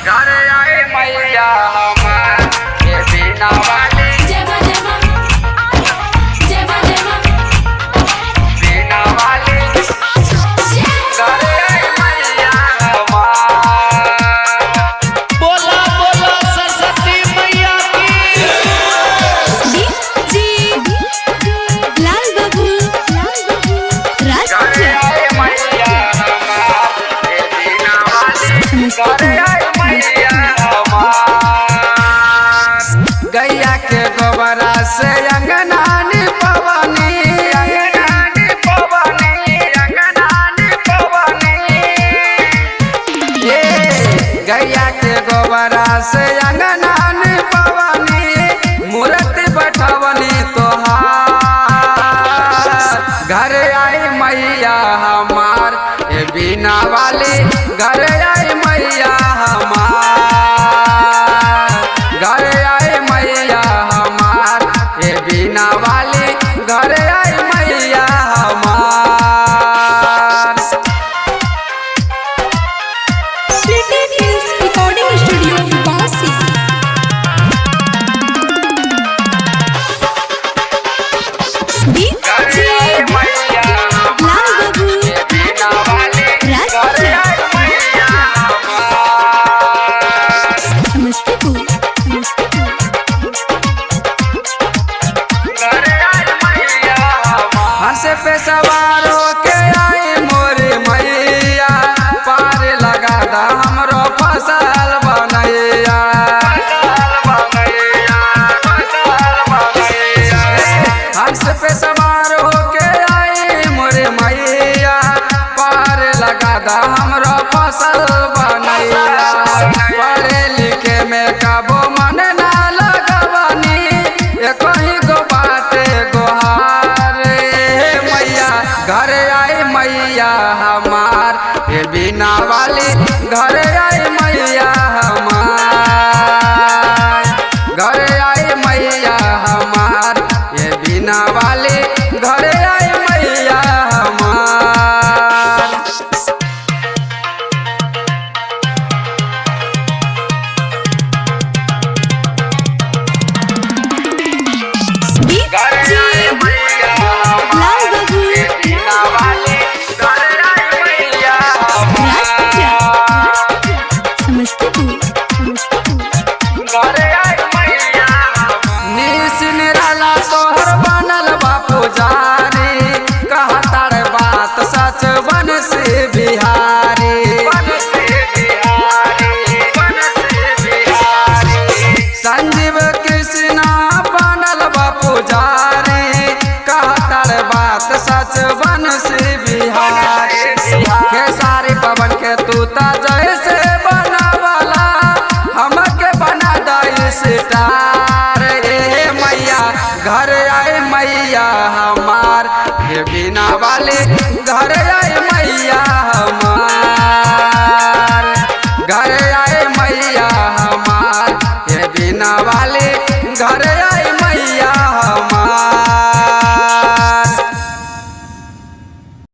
घर आए मैया हमार ये बिना वाली बिना वाली घर आए मैया हमार। बोला बोला सरस्वती मैया की। लाल बाबू घर आए मैया हमार ये बिना वाली घर आए मैया हमार। गैया के गोबरा से अंगना पवनी ये गैया के गोबरा से अंगना पवनी मूर्ति बैठवनी तोहार। घर आई मैया हमार ये बिना वाली घर आई मैया हमार। घर आई मैया हमार ये बिना वाली घर आई मैया हमार। स्वीटी फिल्म्स रिकॉर्डिंग स्टूडियो वासी। घर आई मैया लाल बाबू ये बिना वाली घर आई मैया हमार। समस्तीपुर हंस पे सवार होके आई मोरी मैया पार लगा दा हमरो फसल बनैया। हंस पे सवार होके आई मोरी मैया पार लगा दा हमरो फसल बनैया। पढ़े लिखे में कबो मन ना लगवनी ये कहीं गो बाटे गोहार मैया। घर आई मैया हमार ये बिना वाली घर आई मैया हमार। घर आई मैया हमार ये बिना वाली घर आई मैया हमार। घर आई मैया लाल बाबू ये बिना वाली घर आई मैया हमार। समस्तीपुर निस निराला तोहर बनल बा पुजारी कहतार बात सच बन से बिहारी। संजीव कृष्णा बनल बा पुजारी कहतार बात सच बन से